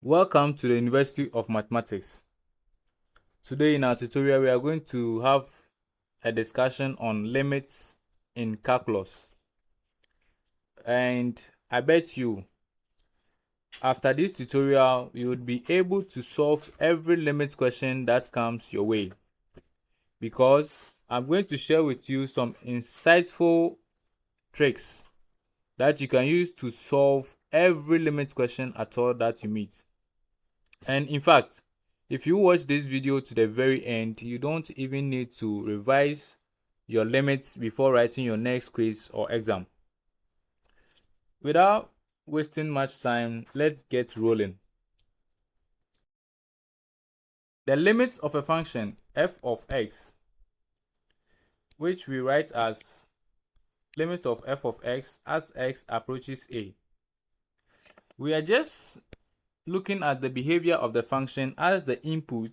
Welcome to the University of Mathematics. Today in our tutorial we are going to have a discussion on limits in calculus. And I bet you after this tutorial you would be able to solve every limit question that comes your way, because I'm going to share with you some insightful tricks that you can use to solve every limit question at all that you meet. And in fact, if you watch this video to the very end, you don't even need to revise your limits before writing your next quiz or exam. Without wasting much time, let's get rolling. The limits of a function f of x, which we write as limit of f of x as x approaches a. We are just looking at the behavior of the function as the input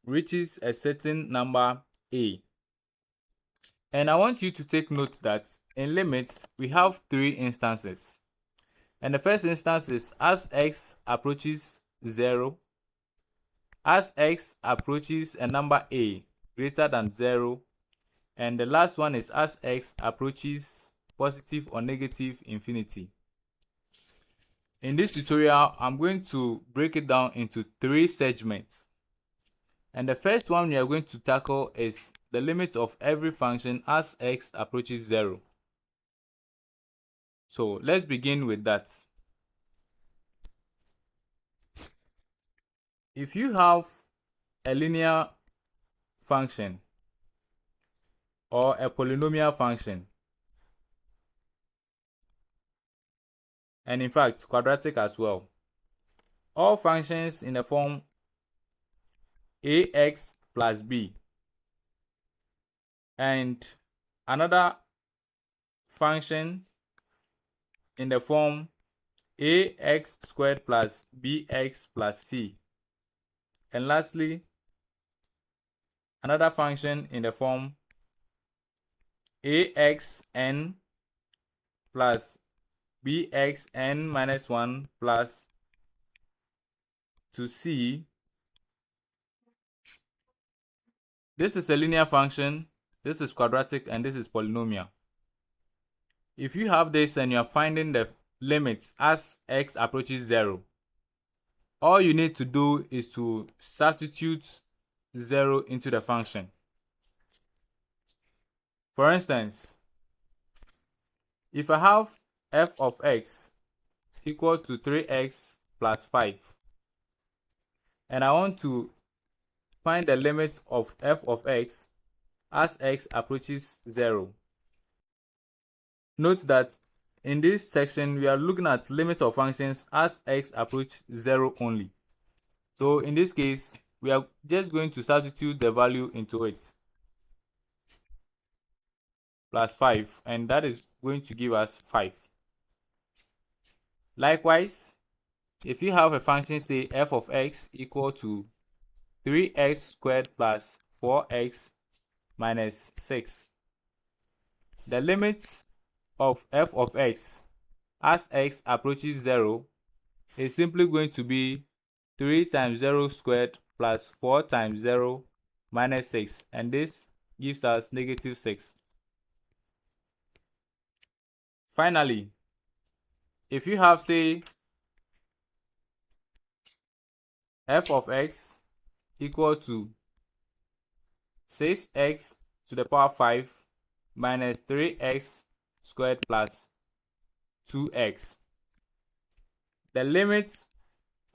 reaches a certain number a. And I want you to take note that in limits, we have three instances. And the first instance is as x approaches 0, as x approaches a number a greater than 0, and the last one is as x approaches positive or negative infinity. In this tutorial, I'm going to break it down into three segments. And the first one we are going to tackle is the limit of every function as x approaches 0. So let's begin with that. If you have a linear function or a polynomial function, and in fact quadratic as well, all functions in the form ax plus b and another function in the form ax squared plus bx plus c, and lastly another function in the form axn plus bxn minus 1 plus 2c. This is a linear function, this is quadratic, and this is polynomial. If you have this and you are finding the limits as x approaches 0, all you need to do is to substitute 0 into the function. For instance, if I have f of x equal to 3x plus 5, and I want to find the limit of f of x as x approaches 0. Note that in this section we are looking at limit of functions as x approaches 0 only. So in this case, we are just going to substitute the value into it, plus 5, and that is going to give us 5. Likewise, if you have a function, say f of x equal to 3x squared plus 4x minus 6, the limits of f of x as x approaches 0 is simply going to be 3 times 0 squared plus 4 times 0 minus 6, and this gives us negative 6. Finally, if you have, say, f of x equal to 6x to the power 5 minus 3x squared plus 2x, the limit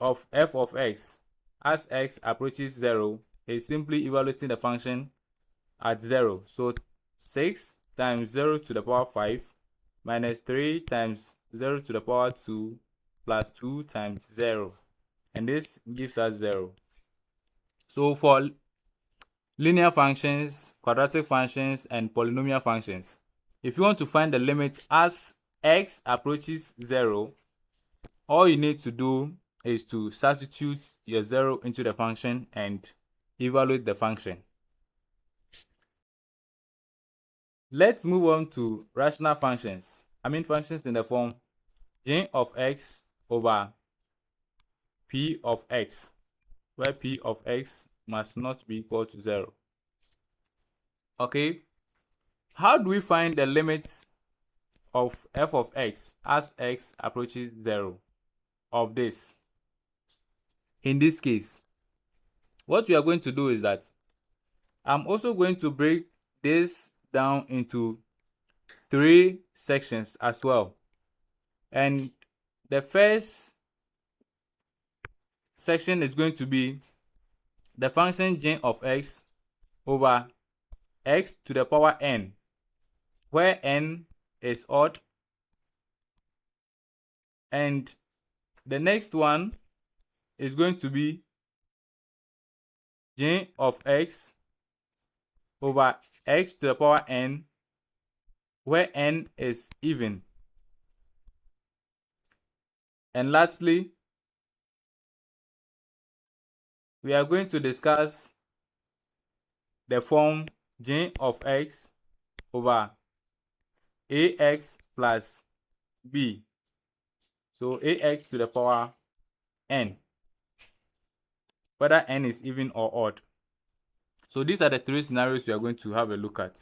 of f of x as x approaches 0 is simply evaluating the function at 0. So 6 times 0 to the power 5 minus 3 times 0 to the power 2 plus 2 times 0, and this gives us 0. So for linear functions, quadratic functions, and polynomial functions, if you want to find the limit as x approaches 0, all you need to do is to substitute your 0 into the function and evaluate the function. Let's move on to rational functions. Functions in the form g of x over p of x, where p of x must not be equal to 0. Okay, how do we find the limits of f of x as x approaches 0 of this? In this case, what we are going to do is that I'm also going to break this down into 3 sections as well. And the first section is going to be the function g of x over x to the power n, where n is odd. And the next one is going to be g of x over x to the power n, where n is even. And lastly, we are going to discuss the form g of x over ax plus b. So ax to the power n, whether n is even or odd. So these are the 3 scenarios we are going to have a look at.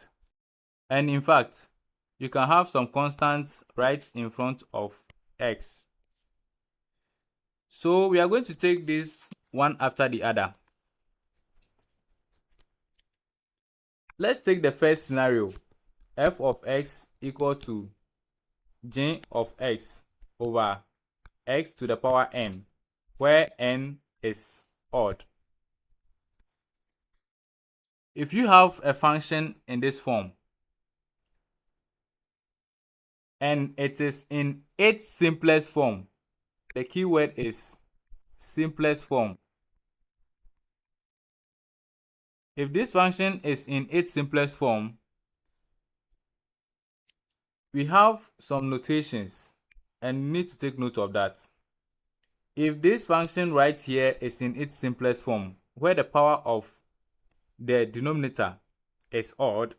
And in fact, you can have some constants right in front of x. So we are going to take this one after the other. Let's take the first scenario, f of x equal to g of x over x to the power n, where n is odd. If you have a function in this form and it is in its simplest form, the keyword is simplest form. If this function is in its simplest form, we have some notations and you need to take note of that. If this function right here is in its simplest form, where the power of the denominator is odd,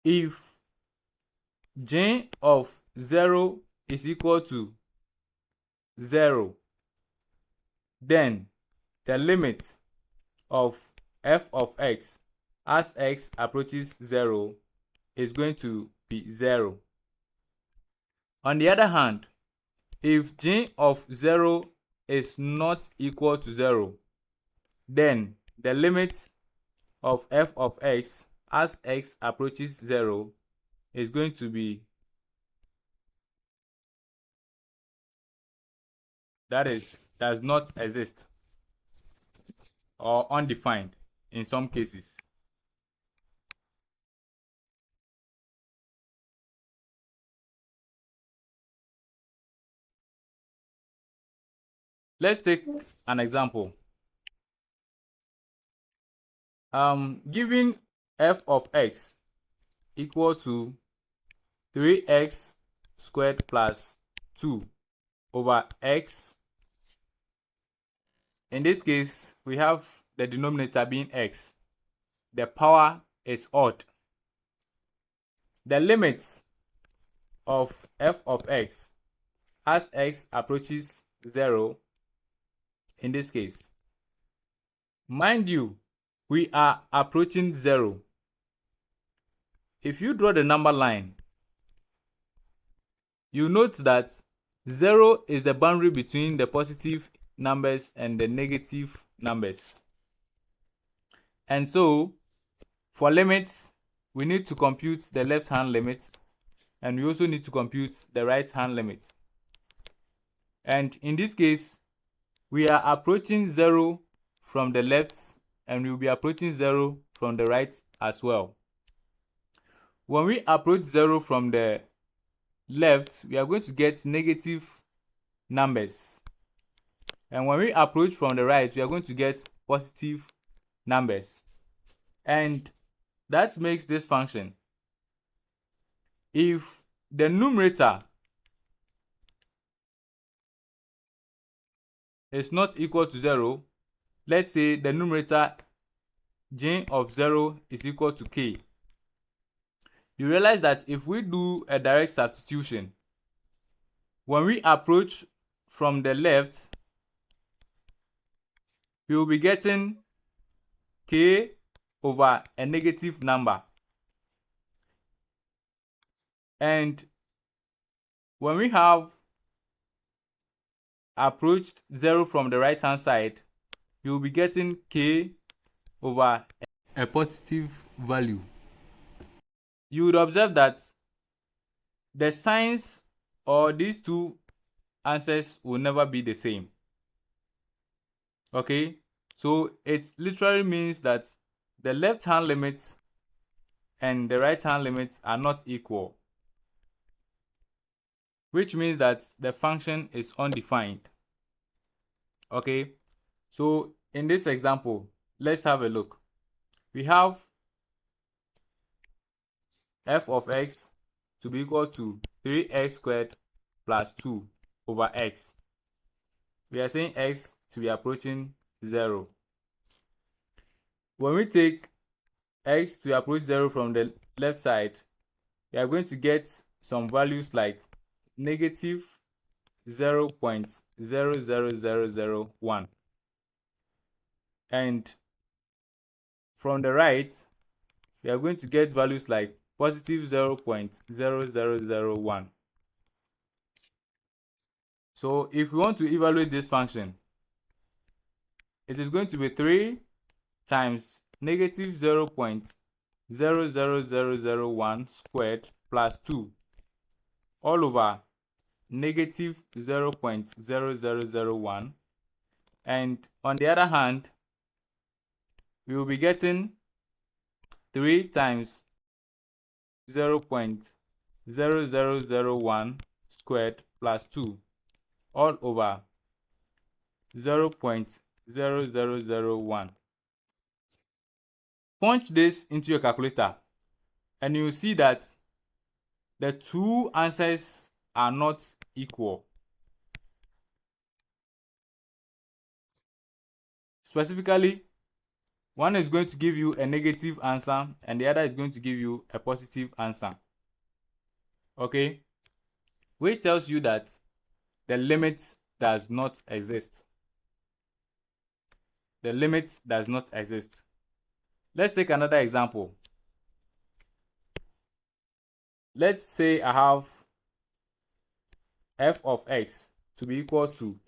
if g of 0 is equal to 0, then the limit of f of x as x approaches 0 is going to be 0. On the other hand, if g of 0 is not equal to 0, then the limit of f of x as x approaches 0 is going to be, that is, does not exist or undefined in some cases. Let's take an example. Given f of x equal to 3x squared plus 2 over x. In this case, we have the denominator being x. The power is odd. The limit of f of x as x approaches 0, in this case, mind you, we are approaching 0. If you draw the number line, you note that 0 is the boundary between the positive numbers and the negative numbers. And so, for limits, we need to compute the left-hand limit, and we also need to compute the right-hand limit. And in this case, we are approaching 0 from the left, and we will be approaching 0 from the right as well. When we approach 0 from the left, we are going to get negative numbers. And when we approach from the right, we are going to get positive numbers. And that makes this function, if the numerator is not equal to 0, let's say the numerator g of 0 is equal to k, you realize that if we do a direct substitution, when we approach from the left, we will be getting k over a negative number. And when we have approached 0 from the right hand side, you will be getting k over a positive value. You would observe that the signs or these two answers will never be the same. Okay, so it literally means that the left hand limit and the right hand limit are not equal, which means that the function is undefined. Okay, so in this example, let's have a look. We have f of x to be equal to 3x squared plus 2 over x. We are saying x to be approaching 0. When we take x to approach 0 from the left side, we are going to get some values like negative 0.00001. And from the right, we are going to get values like positive 0.0001. So if we want to evaluate this function, it is going to be 3 times negative 0.00001 squared plus 2 all over negative 0.0001. And on the other hand, we will be getting 3 times 0.0001 squared plus 2 all over 0.0001. Punch this into your calculator and you will see that the two answers are not equal. Specifically, one is going to give you a negative answer and the other is going to give you a positive answer. Okay, which tells you that the limit does not exist. The limit does not exist. Let's take another example. Let's say I have f of x to be equal to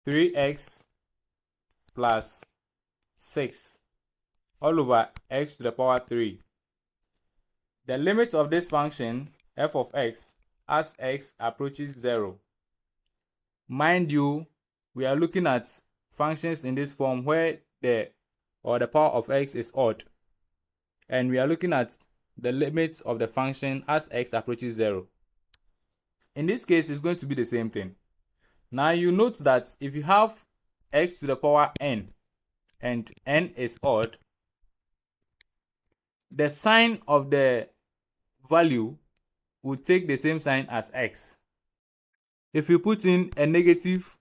3x plus 6 all over x to the power 3. The limit of this function, f of x, as x approaches 0. Mind you, we are looking at functions in this form where the power of x is odd. And we are looking at the limit of the function as x approaches 0. In this case, it's going to be the same thing. Now you note that if you have x to the power n and n is odd, the sign of the value will take the same sign as x. If you put in a negative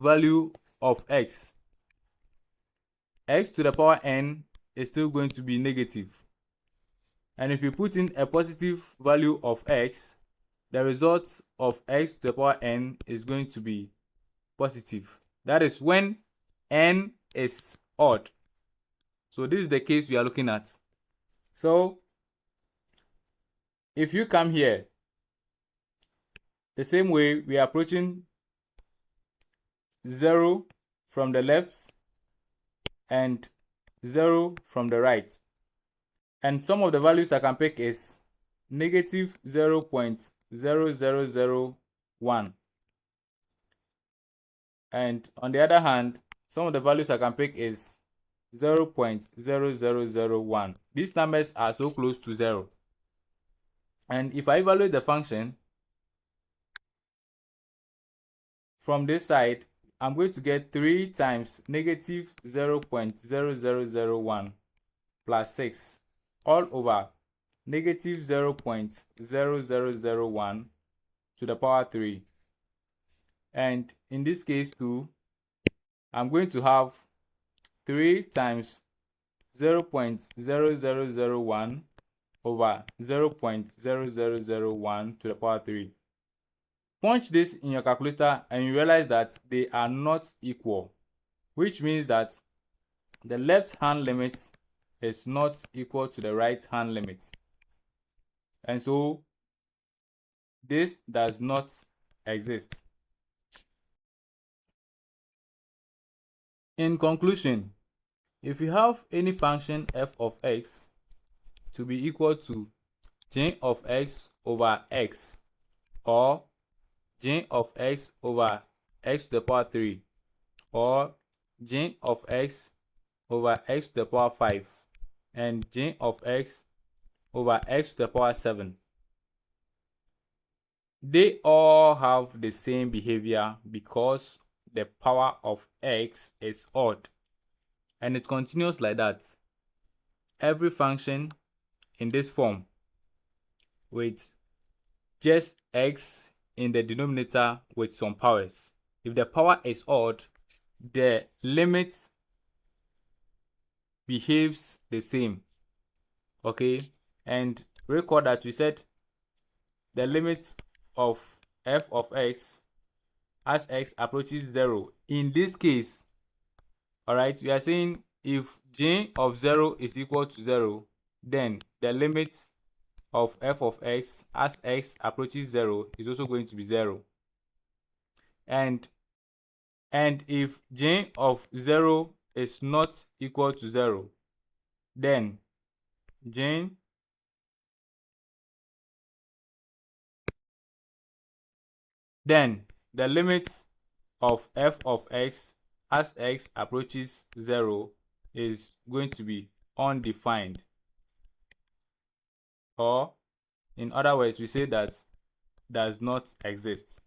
value of x to the power n is still going to be negative. And if you put in a positive value of x, the result of x to the power n is going to be positive. That is when n is odd. So this is the case we are looking at. So if you come here, the same way we are approaching 0 from the left and 0 from the right. And some of the values I can pick is negative 0.0001. And on the other hand, some of the values I can pick is 0.0001. These numbers are so close to 0. And if I evaluate the function from this side, I'm going to get 3 times negative 0.0001 plus 6 all over negative 0.0001 to the power 3. And in this case too, I'm going to have 3 times 0.0001 over 0.0001 to the power 3. Punch this in your calculator and you realize that they are not equal. which means that the left hand limit is not equal to the right hand limit. And so this does not exist. In conclusion, if you have any function f of x to be equal to g of x over x, or g of x over x to the power 3, or g of x over x to the power 5, and g of x over x to the power 7, they all have the same behavior because the power of x is odd, and it continues like that. Every function in this form with just x in the denominator with some powers. If the power is odd, the limit behaves the same. Okay, and recall that we said the limit of f of x as x approaches 0. In this case, all right, we are saying if g of 0 is equal to 0, then the limit of f of x as x approaches 0 is also going to be 0. And if g of 0 is not equal to 0, then g then the limit of f of x as x approaches 0 is going to be undefined. Or in other words, we say that does not exist.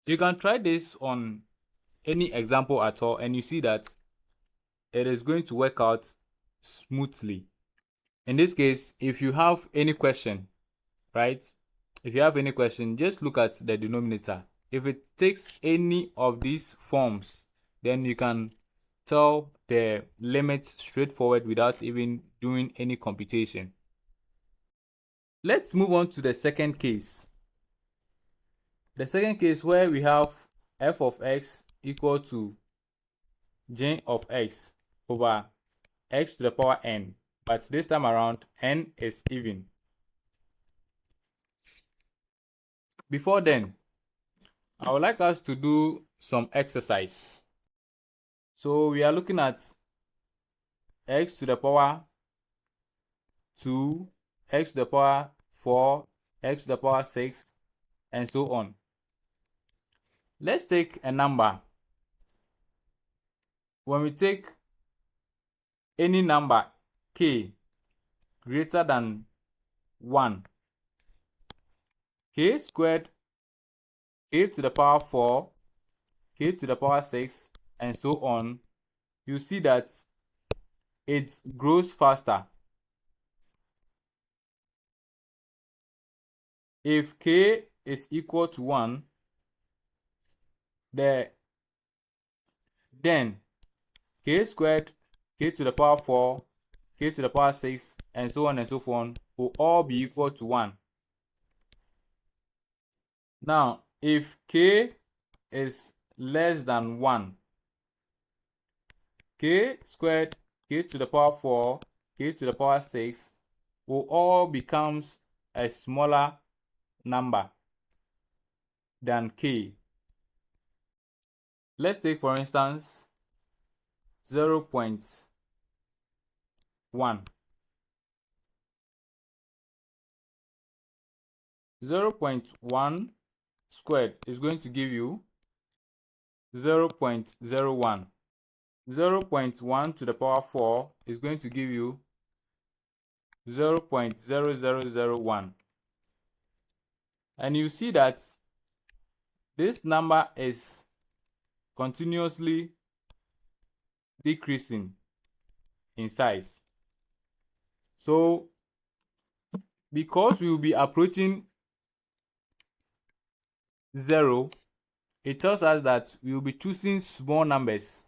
You can try this on any example at all, and you see that it is going to work out smoothly. In this case, if you have any question, right? If you have any question, just look at the denominator. If it takes any of these forms, then you can tell the limits straightforward without even doing any computation. Let's move on to the second case. The second case where we have f of x equal to g of x over x to the power n, but this time around n is even. Before then, I would like us to do some exercise. So we are looking at x to the power 2, x to the power 4, x to the power 6, and so on. Let's take a number. When we take any number k greater than 1, k squared, k to the power 4, k to the power 6, and so on, you see that it grows faster. If k is equal to 1, then k squared, k to the power 4, k to the power 6, and so on and so on will all be equal to 1. Now, if k is less than 1, k squared, k to the power 4, k to the power 6 will all becomes a smaller number than k. Let's take, for instance, 0.1. 0.1 squared is going to give you 0.01. 0.1 to the power 4 is going to give you 0.0001. And you see that this number is continuously decreasing in size. So because we will be approaching 0, it tells us that we will be choosing small numbers,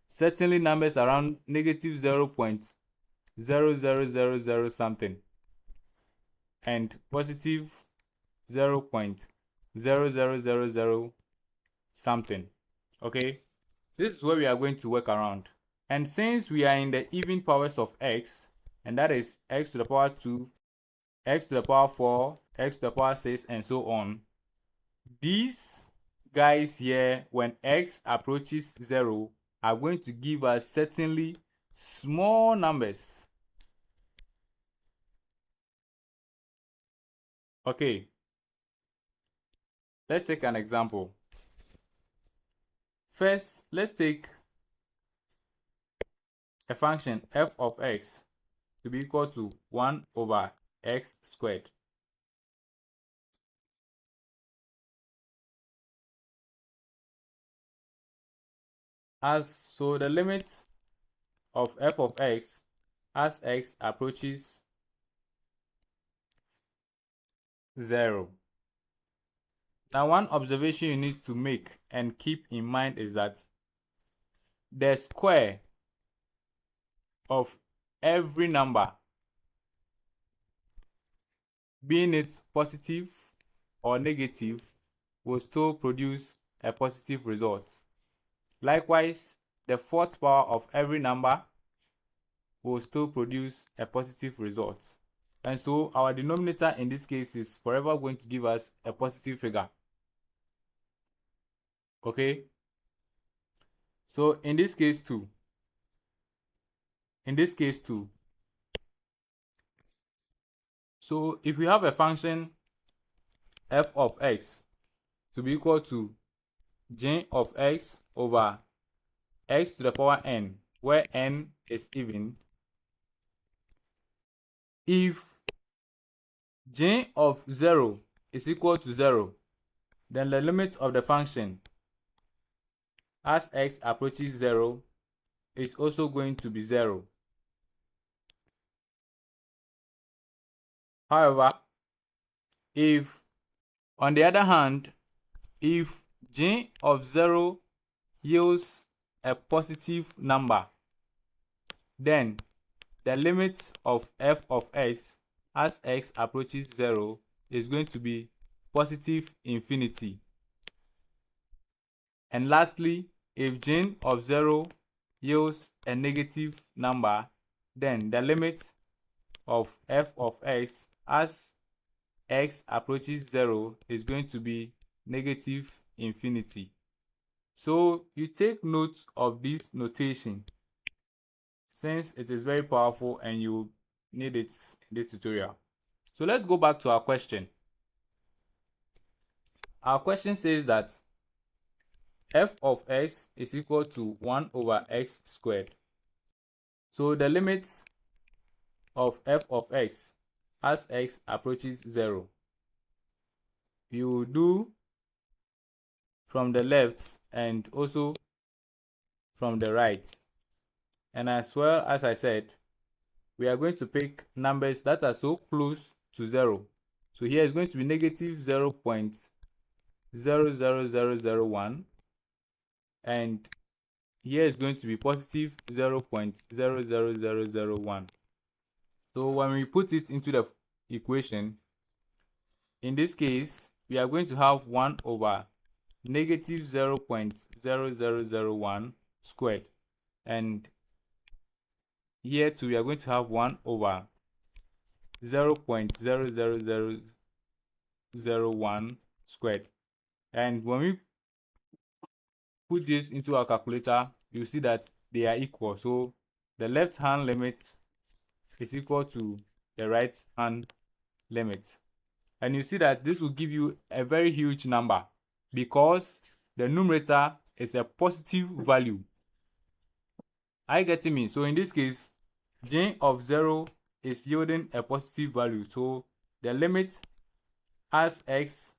certainly numbers around negative 0.0000 something, and positive 0.0000 something. Okay, this is where we are going to work around. And since we are in the even powers of x, and that is x to the power 2, x to the power 4, x to the power 6, and so on, these guys here, when x approaches 0, are going to give us certainly small numbers. Okay, let's take an example. First, let's take a function f of x to be equal to 1 over x squared. So the limit of f of x as x approaches 0. Now, one observation you need to make and keep in mind is that the square of every number, being it positive or negative, will still produce a positive result. Likewise, the fourth power of every number will still produce a positive result. And so our denominator in this case is forever going to give us a positive figure. Okay? So in this case too, so if we have a function f of x to be equal to g of x over x to the power n, where n is even, if g of 0 is equal to 0, then the limit of the function as x approaches 0 is also going to be 0. However, if, on the other hand, if g of 0 yields a positive number, then the limit of f of x as x approaches 0 is going to be positive infinity. And lastly, if g of 0 yields a negative number, then the limit of f of x as x approaches 0 is going to be negative infinity. So you take note of this notation since it is very powerful and you need it in this tutorial. So let's go back to our question. Our question says that f of x is equal to 1 over x squared. So the limit of f of x as x approaches 0, you will do from the left and also from the right. And as well as I said, we are going to pick numbers that are so close to 0. So here is going to be negative 0.00001, and here is going to be positive 0.00001. So when we put it into the equation, in this case, we are going to have 1 over negative 0.0001 squared. And here too, we are going to have 1 over 0.00001 squared. And when we put this into our calculator, you see that they are equal. So the left hand limit is equal to the right hand limit. And you see that this will give you a very huge number because the numerator is a positive value. Are you getting me? So in this case, g of 0 is yielding a positive value. So the limit as x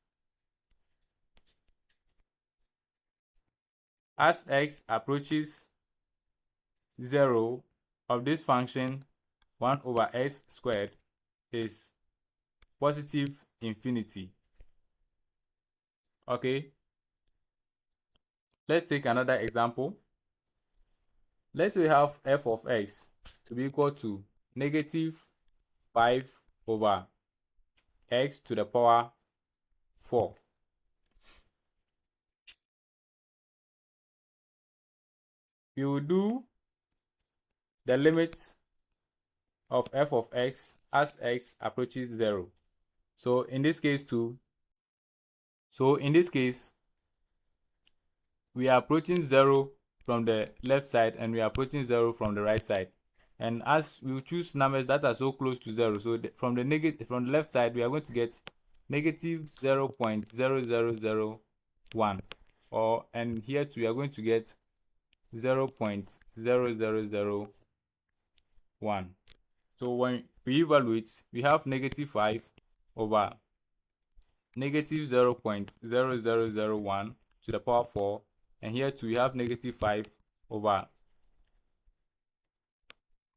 approaches 0 of this function 1 over x squared is positive infinity. Okay, let's take another example. Let's say we have f of x to be equal to negative 5 over x to the power 4. we will do the limit of f of x as x approaches 0. So in this case, we are approaching 0 from the left side and we are approaching 0 from the right side. And as we choose numbers that are so close to 0, so from the left side, we are going to get negative 0.0001, and here too we are going to get 0.0001. So when we evaluate, we have negative 5 over negative 0.0001 to the power 4, and here too we have negative 5 over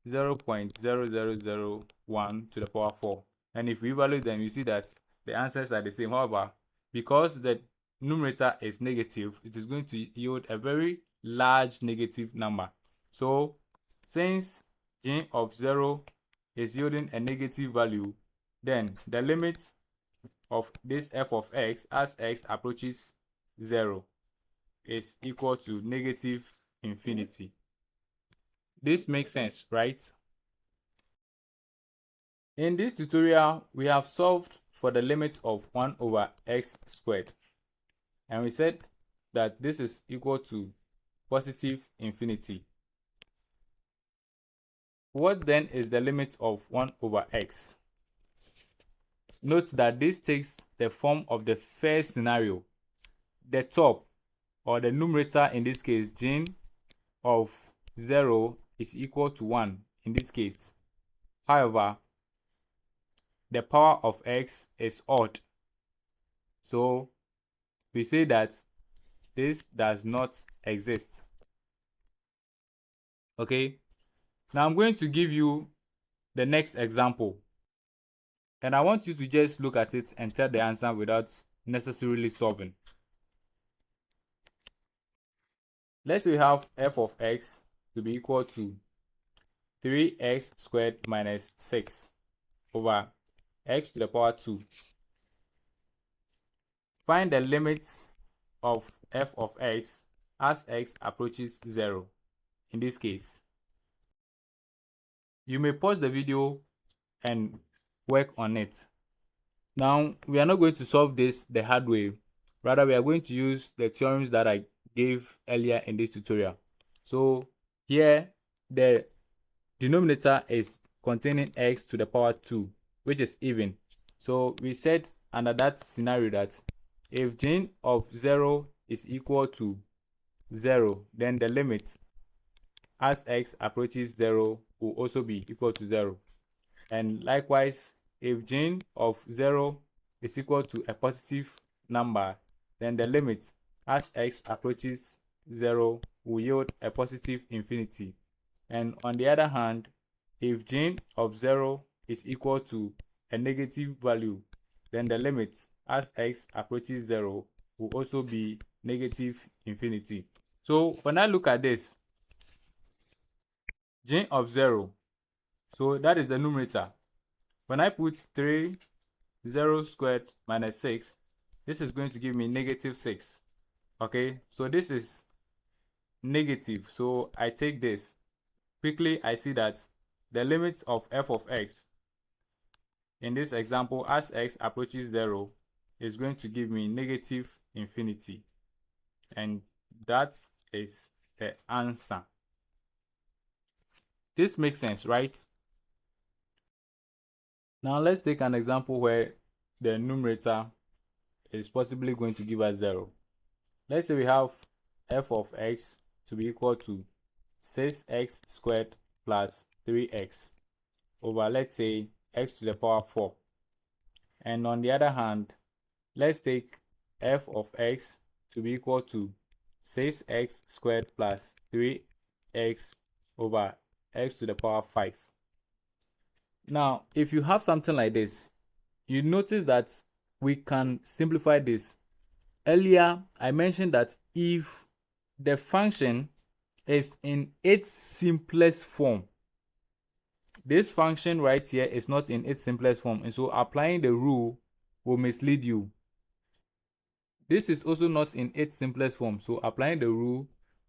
0.0001 to the power 4. And if we evaluate them, you see that the answers are the same. However, because the numerator is negative, it is going to yield a very large negative number. So since g of 0 is yielding a negative value, then the limit of this f of x as x approaches 0 is equal to negative infinity. This makes sense, right? In this tutorial, we have solved for the limit of 1 over x squared. And we said that this is equal to positive infinity. What then is the limit of 1 over x? Note that this takes the form of the first scenario. The top, or the numerator in this case, g of 0 is equal to 1 in this case. However, the power of x is odd. So we say that this does not exist. Okay, now I'm going to give you the next example, and I want you to just look at it and tell the answer without necessarily solving. Let's say we have f of x to be equal to 3x squared minus 6 over x to the power 2. Find the limits of f of x as x approaches 0 in this case. You may pause the video and work on it. Now, we are not going to solve this the hard way. Rather, we are going to use the theorems that I gave earlier in this tutorial. So here, the denominator is containing x to the power 2, which is even. So we said under that scenario that if g of 0 is equal to 0, then the limit as x approaches 0 will also be equal to 0. And likewise, if g of 0 is equal to a positive number, then the limit as x approaches 0 will yield a positive infinity. And on the other hand, if g of 0 is equal to a negative value, then the limit as x approaches 0 will also be negative infinity. So when I look at this, g of 0, so that is the numerator. When I put 3 0 squared minus 6, this is going to give me negative 6. Okay, so this is negative, so I take this. Quickly, I see that the limit of f of x in this example as x approaches 0 is going to give me negative infinity. And that is the answer. This makes sense, right? Now let's take an example where the numerator is possibly going to give us 0. Let's say we have f of x to be equal to 6x squared plus 3x over, let's say, x to the power 4. And on the other hand, let's take f of x to be equal to 6x squared plus 3x over x to the power 5. Now, if you have something like this, you notice that we can simplify this. Earlier, I mentioned that if the function is in its simplest form, this function right here is not in its simplest form, and so applying the rule will mislead you. This is also not in its simplest form, so applying the rule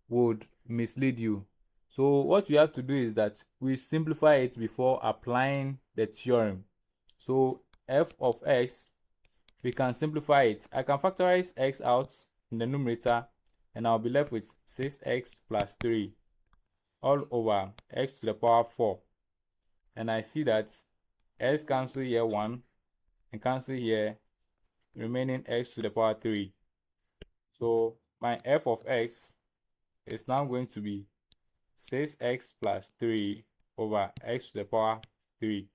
would mislead you. So what we have to do is that we simplify it before applying the theorem. So f of x, we can simplify it. I can factorize x out in the numerator, and I'll be left with 6x plus 3 all over x to the power 4. And I see that x cancel here 1 and cancel here, remaining x to the power 3. So my f of x is now going to be 6x plus 3 over x to the power 3.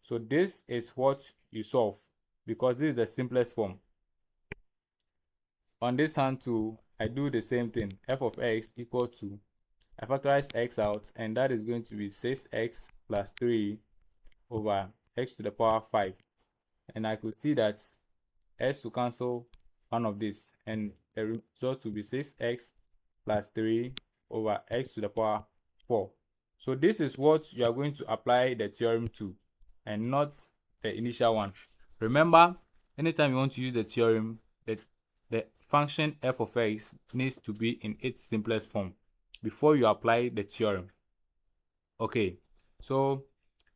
So this is what you solve, because this is the simplest form. On this hand too, I do the same thing. F of x equal to, I factorize x out, and that is going to be 6x plus 3 over x to the power 5. And I could see that x to cancel one of this, and the result will be 6x plus 3 over x to the power 4. So this is what you are going to apply the theorem to, and not the initial one. Remember, anytime you want to use the theorem, the function f of x needs to be in its simplest form before you apply the theorem. Okay, so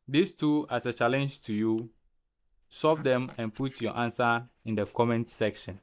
these two as a challenge to you. Solve them and put your answer in the comment section.